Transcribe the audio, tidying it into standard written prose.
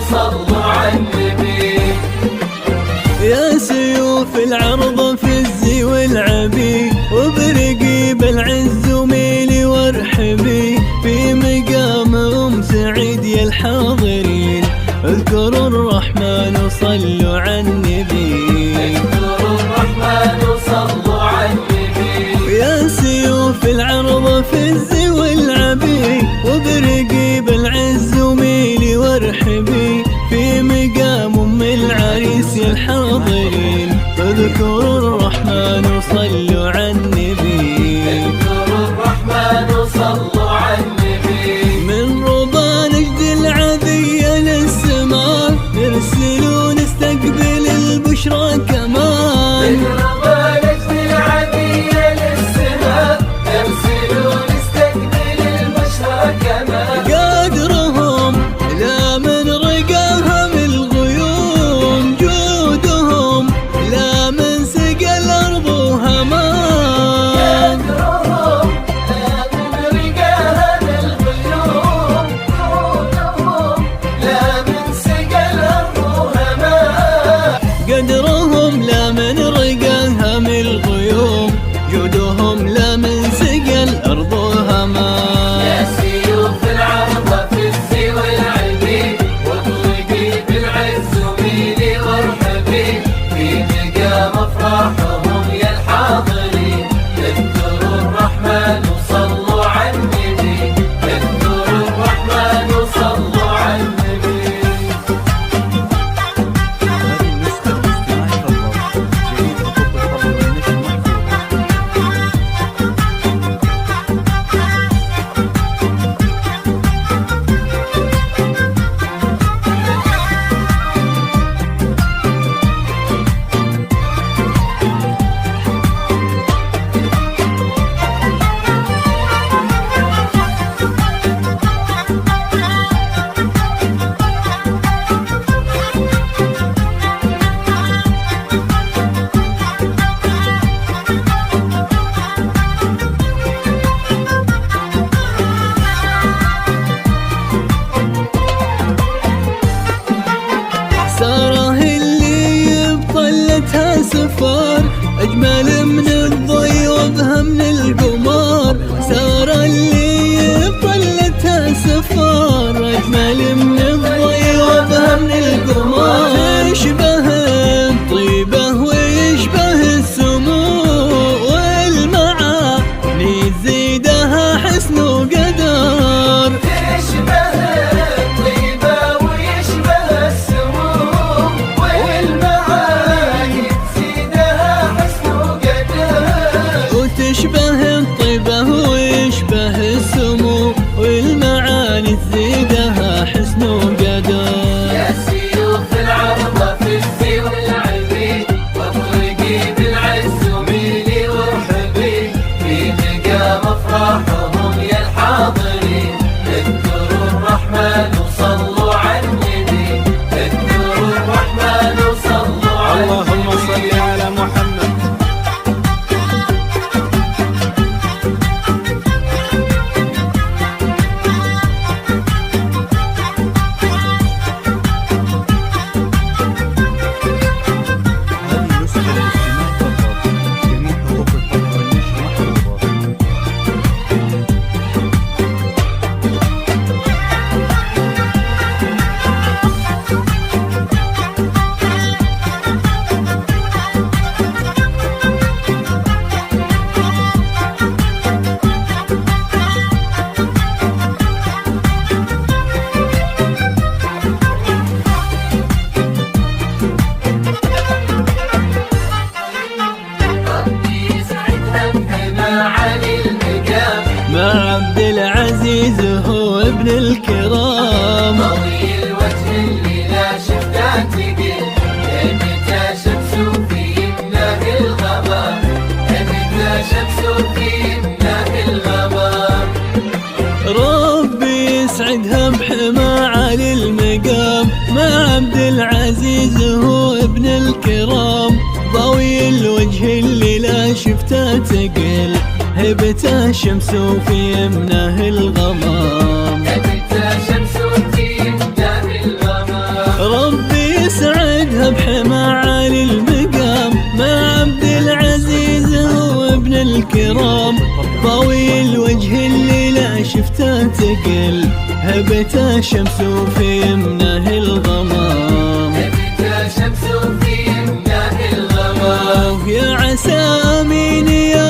وصلوا على النبي. يا سيوف العرض في الزي والعبي، وبرقي بالعز وميلي وارحبي، في مقام سعيد يا الحاضرين، اذكروا الرحمن وصلوا على النبي. اذكروا الرحمن وصلوا على النبي. يا سيوف العرض في الزي والعبي، وبرقي بالعز وميلي وارحبي، في مقام العريس يا الحاضرين، اذكروا الرحمن وصلوا على النبي. اذكروا الرحمن وصلوا على النبي. من ربا نجد العذية للسماء، نرسلوا نستقبل البشرى كمان. من ربا نجد العذية للسماء، نرسلوا نستقبل البشرى كمان. قادرهم لا من رقاهم الغيوم، جودهم لا من سقى الأرض وهمان. قدرهم لا من رقاهم الغيوم، جودهم لا من سقى الأرض وهمان. قدرهم لا من رقاهم الغيوم، جودهم لا من سقى الأرض وهمان. يا سيوف العرض في الزي والعبي، واطلقي بالعز وميلي وارحبي، في مقام افراحهم يا الحاضرين، اذكروا الرحمن وصلوا على النبي. اذكروا الرحمن وصلوا على النبي. هذه النسخة الاستماع فقط، جديد خطوط الخبر والنشر محفوظة. سارة اللي بطلتها سفار، أجمل من الضي وابها من القمار. سارة اللي بطلتها سفار، أجمل من الضي وابها من القمار. يشبه الطيبة ويشبه السمو، والمعاني تزيدها حسن وقدر. تشبه الطيبة ويشبه السمو، والمعاني تزيدها حسن وقدر. وتشبه الطيبة ويشبه السمو، والمعاني تزيدها حسن وقدر. يا سيوف العرض في الزي والعبي، واطلقي بالعز وميلي وارحبي، في مقام افراحهم يا الحاضرين، اذكروا الرحمن وصلوا على النبي. اذكروا الرحمن وصلوا على النبي. اللهم صل على محمد. هذه نسخة الاستماع فقط، جميع حقوق الطبع والنشر محفوظة. ربي يسعدها بما علي المقام، مع عبد العزيز هو ابن الكرام. ضوي الوجه اللي لا شفته تقل، متى شمس في يمناه الغمام، متى شمس في يمناه الغمام. ربي يسعدها بحما علي المقام، مع عبد العزيز هو ابن الكرام. ضوي الوجه اللي لا شفته تقل، هبته شمس في يمناه الغمام. متى شمس في يمناه الغمام. متى شمس في يمناه الغمام، متى شمس في يمناه الغمام. يا عسى آمين يا